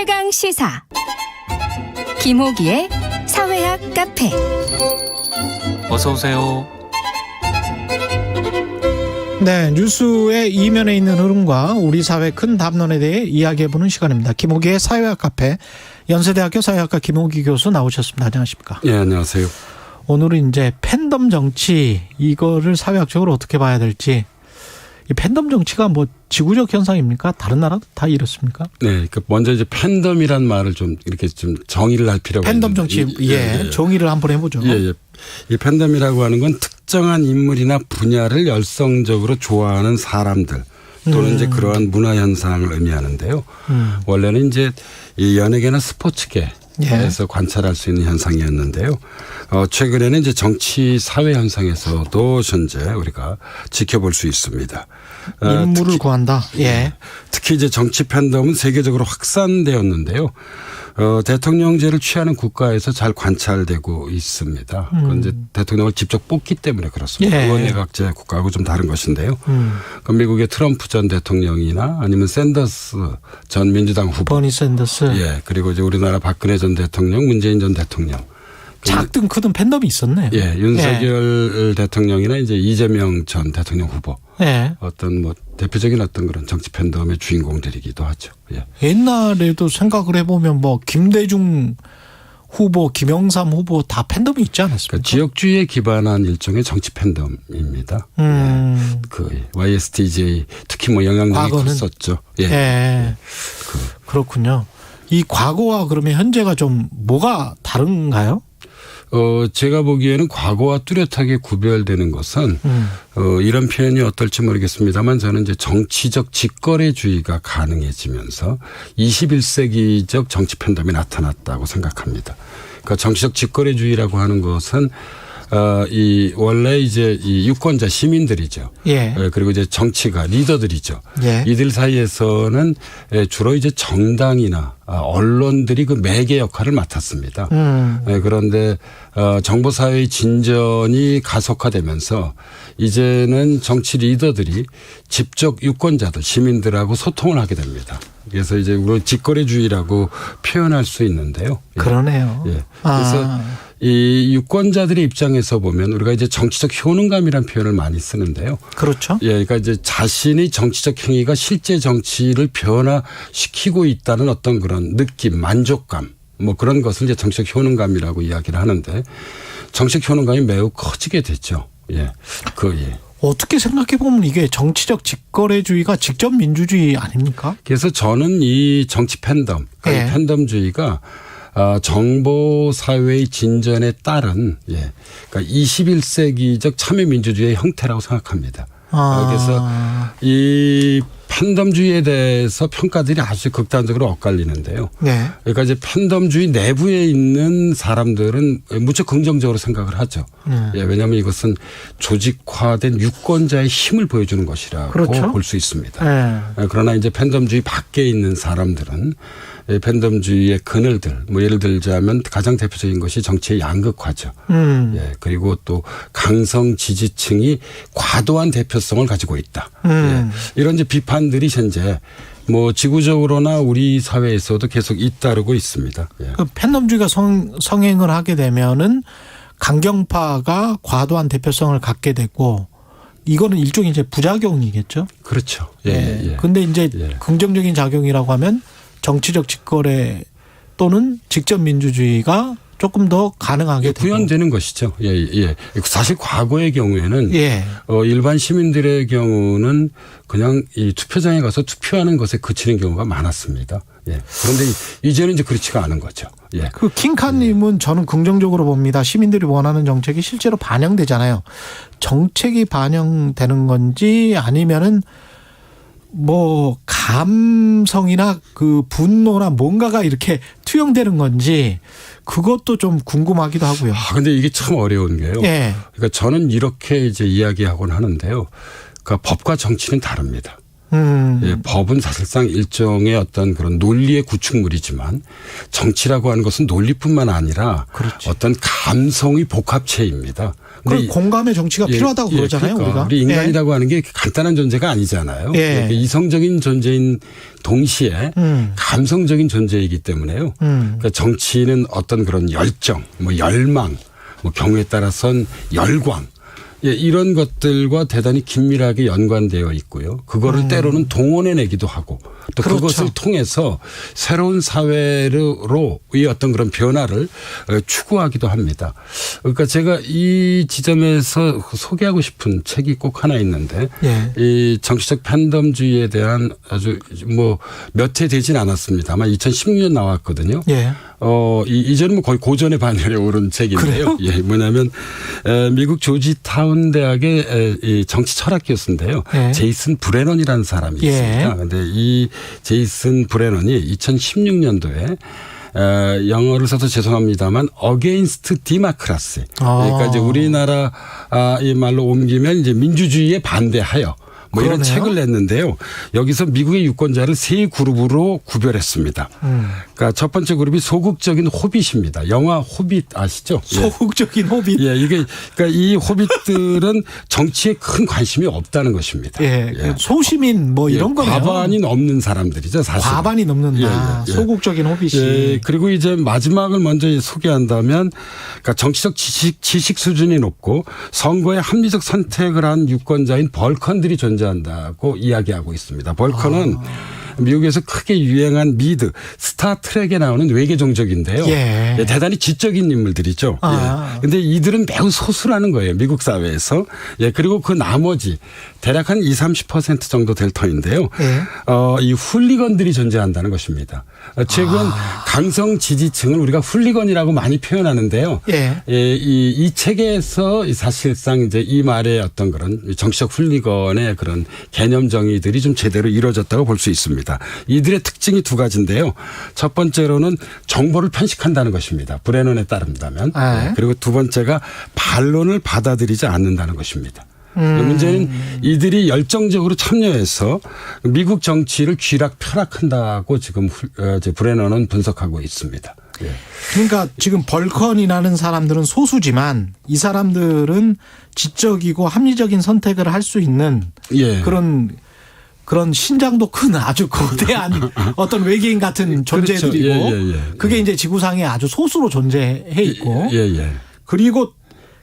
최강 시사 김호기의 사회학 카페. 어서 오세요. 네, 뉴스의 이면에 있는 흐름과 우리 사회 큰 담론에 대해 이야기해보는 시간입니다. 김호기의 사회학 카페, 연세대학교 사회학과 김호기 교수 나오셨습니다. 안녕하십니까? 네, 안녕하세요. 오늘은 이제 팬덤 정치, 이거를 사회학적으로 어떻게 봐야 될지. 이 팬덤 정치가 뭐 지구적 현상입니까? 다른 나라도 다 이렇습니까? 네, 먼저 이제 팬덤이란 말을 좀 이렇게 좀 정의를 할 필요가 있는데. 팬덤 정치, 정의를 한번 해보죠. 이 팬덤이라고 하는 건 특정한 인물이나 분야를 열성적으로 좋아하는 사람들 또는 이제 그러한 문화 현상을 의미하는데요. 원래는 이제 이 연예계나 스포츠계에서 관찰할 수 있는 현상이었는데요. 최근에는 이제 정치 사회 현상에서도 현재 우리가 지켜볼 수 있습니다. 인물을 구한다. 특히 이제 정치 팬덤은 세계적으로 확산되었는데요. 대통령제를 취하는 국가에서 잘 관찰되고 있습니다. 그건 이제 대통령을 직접 뽑기 때문에 그렇습니다. 의원내각제 국가하고 좀 다른 것인데요. 그럼 미국의 트럼프 전 대통령이나 아니면 샌더스 전 민주당 후보, 버니 샌더스, 그리고 이제 우리나라 박근혜 전 대통령, 문재인 전 대통령. 작든 크든 팬덤이 있었네요. 윤석열 대통령이나 이제 이재명 전 대통령 후보. 어떤 뭐 대표적인 어떤 그런 정치 팬덤의 주인공들이기도 하죠. 옛날에도 생각을 해보면 뭐 김대중 후보, 김영삼 후보 다 팬덤이 있지 않았습니까? 그러니까 지역주의에 기반한 일종의 정치 팬덤입니다. 그 YSTJ 특히 뭐 영향력이 컸었죠. 그렇군요. 이 과거와 그러면 현재가 좀 뭐가 다른가요? 제가 보기에는 과거와 뚜렷하게 구별되는 것은 이런 표현이 어떨지 모르겠습니다만 저는 이제 정치적 직거래주의가 가능해지면서 21세기적 정치 팬덤이 나타났다고 생각합니다. 그러니까 정치적 직거래주의라고 하는 것은 이 원래 이제 이 유권자 시민들이죠. 그리고 이제 정치가 리더들이죠. 이들 사이에서는 주로 이제 정당이나 언론들이 그 매개 역할을 맡았습니다. 그런데 정보 사회의 진전이 가속화되면서 이제는 정치 리더들이 직접 유권자들 시민들하고 소통을 하게 됩니다. 그래서 이제 우리 직거래주의라고 표현할 수 있는데요. 그러네요. 그래서 이 유권자들의 입장에서 보면 우리가 이제 정치적 효능감이라는 표현을 많이 쓰는데요. 그렇죠. 그러니까 이제 자신의 정치적 행위가 실제 정치를 변화시키고 있다는 어떤 그런 느낌, 만족감, 뭐 그런 것을 이제 정치적 효능감이라고 이야기를 하는데 정치적 효능감이 매우 커지게 됐죠. 어떻게 생각해 보면 이게 정치적 직거래주의가 직접 민주주의 아닙니까? 그래서 저는 이 정치 팬덤, 그러니까 이 팬덤주의가 정보 사회의 진전에 따른 그러니까 21세기적 참여민주주의의 형태라고 생각합니다. 그래서 이 팬덤주의에 대해서 평가들이 아주 극단적으로 엇갈리는데요. 그러니까 이제 팬덤주의 내부에 있는 사람들은 무척 긍정적으로 생각을 하죠. 왜냐하면 이것은 조직화된 유권자의 힘을 보여주는 것이라고 볼 수 있습니다. 그러나 이제 팬덤주의 밖에 있는 사람들은 팬덤주의의 그늘들, 뭐 예를 들자면 가장 대표적인 것이 정치의 양극화죠. 그리고 또 강성 지지층이 과도한 대표성을 가지고 있다. 이런 이제 비판들이 현재 뭐 지구적으로나 우리 사회에서도 계속 잇따르고 있습니다. 그 팬덤주의가 성행을 하게 되면은 강경파가 과도한 대표성을 갖게 되고 이거는 일종의 이제 부작용이겠죠. 그렇죠. 근데 이제 긍정적인 작용이라고 하면 정치적 직거래 또는 직접 민주주의가 조금 더 가능하게 되고 구현되는 것이죠. 사실 과거의 경우에는 일반 시민들의 경우는 그냥 이 투표장에 가서 투표하는 것에 그치는 경우가 많았습니다. 그런데 이제는 이제 그렇지가 않은 거죠. 그 킹카님은 저는 긍정적으로 봅니다. 시민들이 원하는 정책이 실제로 반영되잖아요. 정책이 반영되는 건지 아니면은 뭐 감성이나 그 분노나 뭔가가 이렇게 투영되는 건지 그것도 좀 궁금하기도 하고요. 근데 이게 참 어려운 게요. 그러니까 저는 이렇게 이제 이야기하곤 하는데요. 그러니까 법과 정치는 다릅니다. 예, 법은 사실상 일종의 어떤 그런 논리의 구축물이지만 정치라고 하는 것은 논리뿐만 아니라 그렇지. 어떤 감성의 복합체입니다. 그 공감의 정치가 필요하다고 그러잖아요. 그러니까 우리가. 우리 인간이라고 하는 게 간단한 존재가 아니잖아요. 예. 이성적인 존재인 동시에 감성적인 존재이기 때문에요. 그러니까 정치는 어떤 그런 열정, 뭐 열망, 뭐 경우에 따라서는 열광, 예, 이런 것들과 대단히 긴밀하게 연관되어 있고요. 그거를 때로는 동원해내기도 하고 또 그렇죠. 그것을 통해서 새로운 사회로의 어떤 그런 변화를 추구하기도 합니다. 그러니까 제가 이 지점에서 소개하고 싶은 책이 꼭 하나 있는데 예. 이 정치적 팬덤주의에 대한 아주 뭐 몇 해 되진 않았습니다. 아마 2016년 나왔거든요. 예. 이제는 뭐 거의 고전의 반열에 오른 책인데요. 그래요? 예, 뭐냐면 미국 조지타운 대학의 이 정치 철학 교수인데요. 예. 제이슨 브레넌이라는 사람이 예. 있습니다. 그런데 이 제이슨 브레넌이 2016년도에 영어를 써서 죄송합니다만 Against Democracy. 그러니까 이제 우리나라 이 말로 옮기면 이제 민주주의에 반대하여 뭐 이런 그러네요. 책을 냈는데요. 여기서 미국의 유권자를 세 그룹으로 구별했습니다. 그러니까 첫 번째 그룹이 소극적인 호빗입니다. 영화 호빗 아시죠? 소극적인 호빗. 예, 이게 그러니까 이 호빗들은 정치에 큰 관심이 없다는 것입니다. 예. 소시민 뭐 이런 거네요. 과반이 넘는 사람들이죠, 사실. 과반이 넘는다. 소극적인 호빗이. 예, 그리고 이제 마지막을 먼저 소개한다면 그러니까 정치적 지식 수준이 높고 선거에 합리적 선택을 한 유권자인 벌컨들이 존재한다고 이야기하고 있습니다. 벌컨은 미국에서 크게 유행한 미드, 스타트rek에 나오는 외계 종족인데요. 예. 예, 대단히 지적인 인물들이죠. 그런데 이들은 매우 소수라는 거예요. 미국 사회에서. 예, 그리고 그 나머지 대략 한 20-30% 정도 될 터인데요. 예. 이 훌리건들이 존재한다는 것입니다. 최근 강성 지지층을 우리가 훌리건이라고 많이 표현하는데요. 예. 예, 이 책에서 사실상 이제 이 말의 어떤 그런 정치적 훌리건의 그런 개념 정의들이 좀 제대로 이루어졌다고 볼 수 있습니다. 이들의 특징이 두 가지인데요. 첫 번째로는 정보를 편식한다는 것입니다. 브레넌에 따른다면. 그리고 두 번째가 반론을 받아들이지 않는다는 것입니다. 문제는 이들이 열정적으로 참여해서 미국 정치를 쥐락펴락한다고 지금 브레넌은 분석하고 있습니다. 예. 그러니까 지금 벌컨이라는 사람들은 소수지만 이 사람들은 지적이고 합리적인 선택을 할 수 있는 예. 그런 신장도 큰 아주 거대한 어떤 외계인 같은 존재들이고 그렇죠. 그게 이제 지구상에 아주 소수로 존재해 있고 예. 그리고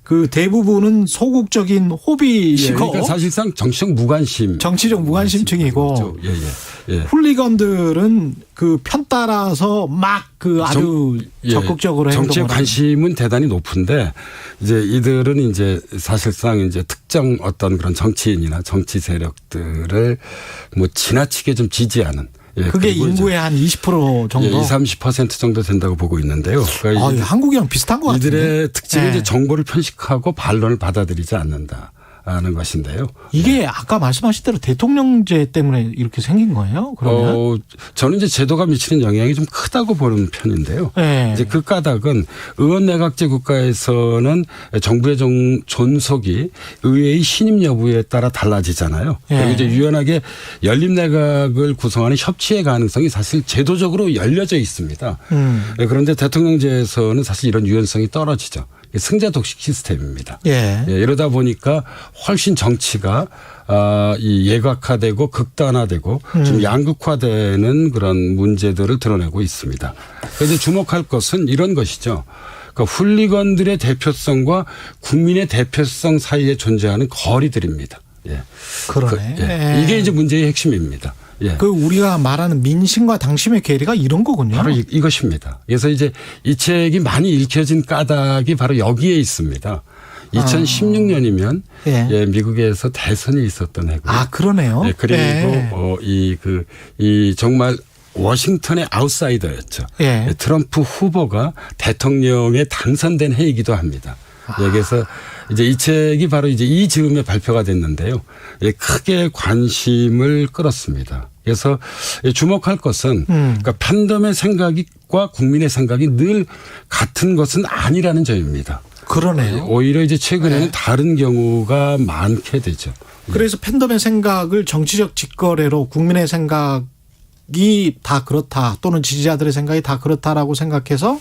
그 대부분은 소극적인 호빗이고 그러니까 사실상 정치적 무관심. 정치적 무관심층이고 예. 훌리건들은 그 편 따라서 막 그 아주 적극적으로 정치에 행동을 관심은 대단히 높은데 이제 이들은 이제 사실상 이제 특정 어떤 그런 정치인이나 정치 세력들을 뭐 지나치게 좀 지지하는. 예, 그게 인구의 한 20% 정도. 예, 20-30% 정도 된다고 보고 있는데요. 그러니까 한국이랑 비슷한 것 같은데. 이들의 특징은 이제 정보를 편식하고 반론을 받아들이지 않는다. 하는 것인데요. 이게 아까 말씀하신 대로 대통령제 때문에 이렇게 생긴 거예요? 그러면? 저는 이제 제도가 미치는 영향이 좀 크다고 보는 편인데요. 네. 이제 그 까닭은 의원 내각제 국가에서는 정부의 존속이 의회의 신임 여부에 따라 달라지잖아요. 네. 그리고 이제 유연하게 연립 내각을 구성하는 협치의 가능성이 사실 제도적으로 열려져 있습니다. 그런데 대통령제에서는 사실 이런 유연성이 떨어지죠. 승자 독식 시스템입니다. 예. 이러다 보니까 훨씬 정치가 이 예각화되고 극단화되고 좀 양극화되는 그런 문제들을 드러내고 있습니다. 그래서 주목할 것은 이런 것이죠. 그러니까 훌리건들의 대표성과 국민의 대표성 사이에 존재하는 거리들입니다. 예. 그러네. 이게 이제 문제의 핵심입니다. 예. 그 우리가 말하는 민심과 당심의 괴리가 이런 거군요. 바로 이것입니다. 그래서 이제 이 책이 많이 읽혀진 까닭이 바로 여기에 있습니다. 2016년이면 예, 미국에서 대선이 있었던 해고요. 그러네요. 예, 그리고 이 정말 워싱턴의 아웃사이더였죠. 예. 트럼프 후보가 대통령에 당선된 해이기도 합니다. 여기서 이제 이 책이 바로 이제 이 즈음에 발표가 됐는데요. 예, 크게 관심을 끌었습니다. 그래서 주목할 것은 그러니까 팬덤의 생각과 국민의 생각이 늘 같은 것은 아니라는 점입니다. 그러네요. 오히려 이제 최근에는 다른 경우가 많게 되죠. 그래서 팬덤의 생각을 정치적 직거래로 국민의 생각이 다 그렇다 또는 지지자들의 생각이 다 그렇다라고 생각해서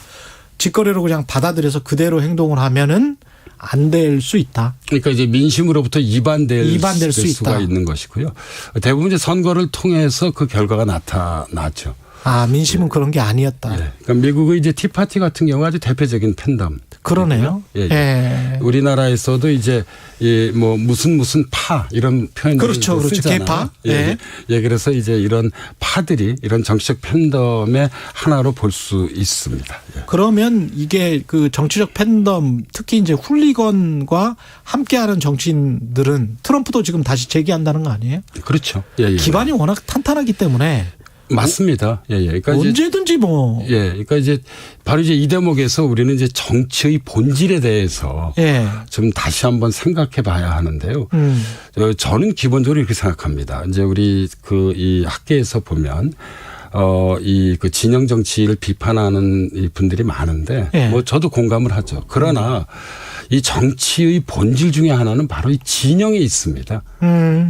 직거래로 그냥 받아들여서 그대로 행동을 하면은 안 될 수 있다. 그러니까 이제 민심으로부터 이반될 수 수가 있다. 있는 것이고요. 대부분 이제 선거를 통해서 그 결과가 나타나죠. 아, 민심은 그런 게 아니었다. 예. 그러니까 미국의 이제 티파티 같은 경우가 아주 대표적인 팬덤. 그러네요. 예. 예. 우리나라에서도 이제 뭐 무슨 파 이런 표현을 그렇죠. 쓰잖아요. 개파. 예. 예. 예. 그래서 이제 이런 파들이 이런 정치적 팬덤의 하나로 볼 수 있습니다. 예. 그러면 이게 그 정치적 팬덤 특히 이제 훌리건과 함께하는 정치인들은 트럼프도 지금 다시 재기한다는 거 아니에요? 그렇죠. 예. 기반이 워낙 탄탄하기 때문에 맞습니다. 예. 그러니까 언제든지 뭐. 예. 그러니까 이제 바로 이제 이 대목에서 우리는 이제 정치의 본질에 대해서 예. 좀 다시 한번 생각해 봐야 하는데요. 저는 기본적으로 이렇게 생각합니다. 이제 우리 이 학계에서 보면 이 그 진영 정치를 비판하는 이 분들이 많은데 예. 뭐 저도 공감을 하죠. 그러나 이 정치의 본질 중에 하나는 바로 이 진영에 있습니다.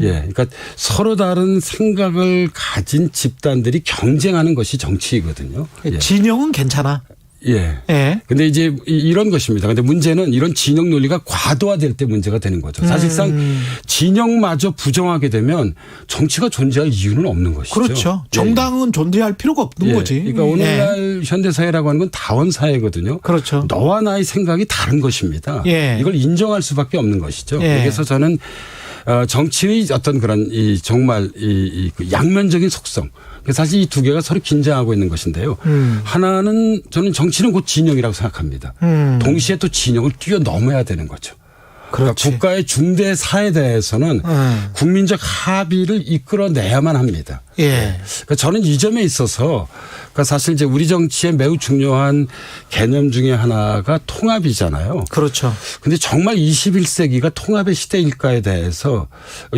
예. 그러니까 서로 다른 생각을 가진 집단들이 경쟁하는 것이 정치이거든요. 예. 진영은 괜찮아. 예. 예. 근데 이제 이런 것입니다. 근데 문제는 이런 진영 논리가 과도화될 때 문제가 되는 거죠. 사실상 진영마저 부정하게 되면 정치가 존재할 이유는 없는 것이죠. 그렇죠. 예. 정당은 존재할 필요가 없는 예. 거지. 그러니까 오늘날 현대사회라고 하는 건 다원사회거든요. 그렇죠. 너와 나의 생각이 다른 것입니다. 예. 이걸 인정할 수밖에 없는 것이죠. 예. 그래서 저는 정치의 어떤 그런 정말 그 양면적인 속성. 사실 이 두 개가 서로 긴장하고 있는 것인데요. 하나는 저는 정치는 곧 진영이라고 생각합니다. 동시에 또 진영을 뛰어넘어야 되는 거죠. 그러니까 그렇지. 국가의 중대 사에 대해서는 국민적 합의를 이끌어내야만 합니다. 예. 그러니까 저는 이 점에 있어서 그러니까 사실 이제 우리 정치의 매우 중요한 개념 중에 하나가 통합이잖아요. 그렇죠. 근데 정말 21세기가 통합의 시대일까에 대해서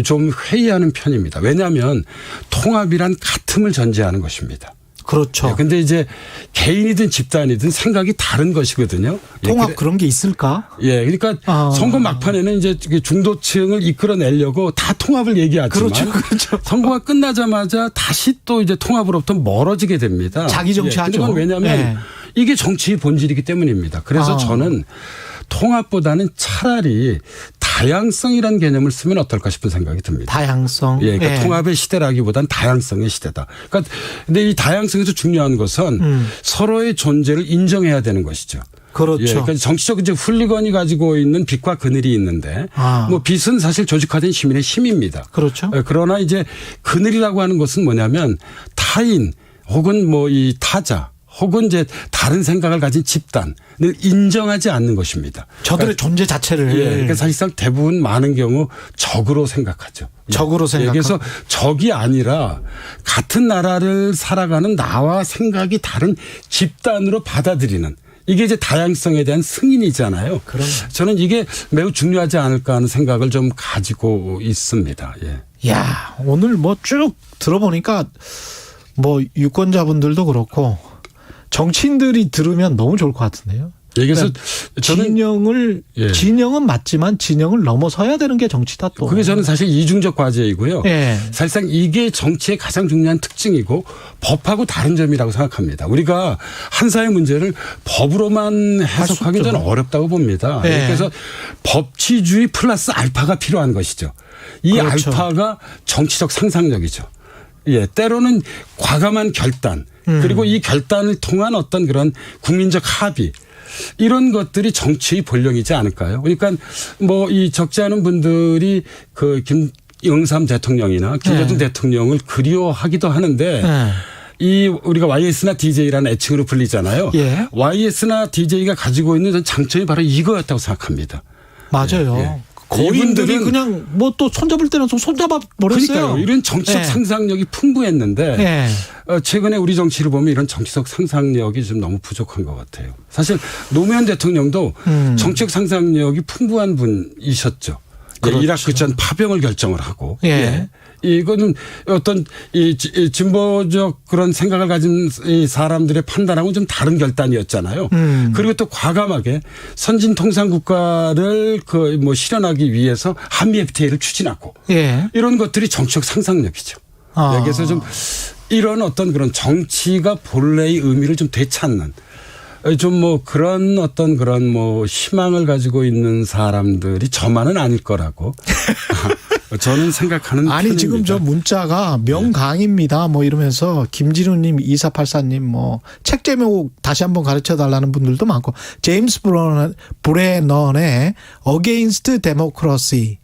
좀 회의하는 편입니다. 왜냐하면 통합이란 같음을 전제하는 것입니다. 그렇죠. 근데 이제 개인이든 집단이든 생각이 다른 것이거든요. 통합 그런 게 있을까? 예, 그러니까 선거 막판에는 이제 중도층을 이끌어내려고 다 통합을 얘기하지만 그렇죠. 선거가 끝나자마자 다시 또 이제 통합으로부터 멀어지게 됩니다. 자기 정치하죠. 그건 왜냐하면 예. 이게 정치의 본질이기 때문입니다. 그래서 저는 통합보다는 차라리 다양성이라는 개념을 쓰면 어떨까 싶은 생각이 듭니다. 다양성. 예, 그러니까 예. 통합의 시대라기보다는 다양성의 시대다. 그러니까 근데 이 다양성에서 중요한 것은 서로의 존재를 인정해야 되는 것이죠. 그렇죠. 예, 그러니까 정치적 이제 훌리건이 가지고 있는 빛과 그늘이 있는데 뭐 빛은 사실 조직화된 시민의 힘입니다. 그렇죠. 예, 그러나 이제 그늘이라고 하는 것은 뭐냐면 타인 혹은 뭐 이 타자 혹은 이제 다른 생각을 가진 집단을 인정하지 않는 것입니다. 저들의 그러니까 존재 자체를. 예, 그러니까 사실상 대부분 많은 경우 적으로 생각하죠. 적으로 생각하고. 예, 그래서 적이 아니라 같은 나라를 살아가는 나와 생각이 다른 집단으로 받아들이는 이게 이제 다양성에 대한 승인이잖아요. 그럼. 저는 이게 매우 중요하지 않을까 하는 생각을 좀 가지고 있습니다. 예. 야, 오늘 뭐 쭉 들어보니까 뭐 유권자분들도 그렇고 정치인들이 들으면 너무 좋을 것 같은데요. 그래서 저는 진영은 맞지만 진영을 넘어서야 되는 게 정치다 또. 그게 저는 사실 이중적 과제이고요. 예. 사실상 이게 정치의 가장 중요한 특징이고 법하고 다른 점이라고 생각합니다. 우리가 한 사회 문제를 법으로만 해석하기는 저는 어렵다고 봅니다. 예. 그래서 법치주의 플러스 알파가 필요한 것이죠. 이 그렇죠. 알파가 정치적 상상력이죠. 예, 때로는 과감한 결단 그리고 이 결단을 통한 어떤 그런 국민적 합의 이런 것들이 정치의 본령이지 않을까요? 그러니까 뭐 이 적지 않은 분들이 그 김영삼 대통령이나 김대중 대통령을 그리워하기도 하는데 이 우리가 YS나 DJ라는 애칭으로 불리잖아요. 예. YS나 DJ가 가지고 있는 장점이 바로 이거였다고 생각합니다. 맞아요. 예. 고인들이 그냥 뭐 또 손잡을 때는 좀 손잡아 버렸어요. 그러니까요. 이런 정치적 상상력이 풍부했는데 최근에 우리 정치를 보면 이런 정치적 상상력이 좀 너무 부족한 것 같아요. 사실 노무현 대통령도 정치적 상상력이 풍부한 분이셨죠. 그렇죠. 이라크 전 파병을 결정을 하고 이거는 어떤 이 진보적 그런 생각을 가진 이 사람들의 판단하고는 좀 다른 결단이었잖아요. 그리고 또 과감하게 선진통상 국가를 그 뭐 실현하기 위해서 한미 FTA를 추진하고 예. 이런 것들이 정치적 상상력이죠. 여기서 좀 이런 어떤 그런 정치가 본래의 의미를 좀 되찾는 좀 뭐 그런 어떤 그런 뭐 희망을 가지고 있는 사람들이 저만은 아닐 거라고 저는 생각하는 아니 편입니다. 지금 저 문자가 명강입니다. 뭐 이러면서 김진우님 2484님 뭐 책 제목 다시 한번 가르쳐 달라는 분들도 많고 제임스 브레넌의 Against Democracy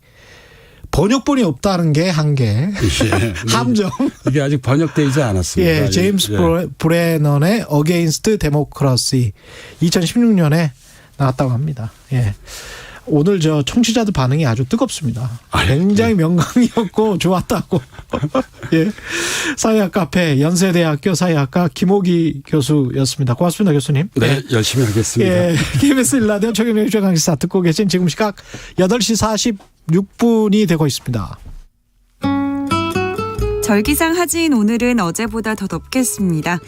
번역본이 없다는 게 한계. 예. 함정. 이게 아직 번역되지 않았습니다. 예, 제임스 브레넌의 Against Democracy 2016년에 나왔다고 합니다. 예. 오늘 저 청취자들 반응이 아주 뜨겁습니다. 굉장히 명강이었고 좋았다고. 예. 사회학 카페 연세대학교 사회학과 김호기 교수였습니다. 고맙습니다, 교수님. 네, 열심히 하겠습니다. 예. KBS 1라디오 최경영의 최강시사 듣고 계신 지금 시각 8시 46분이 되고 있습니다. 절기상 하지인 오늘은 어제보다 더 덥겠습니다.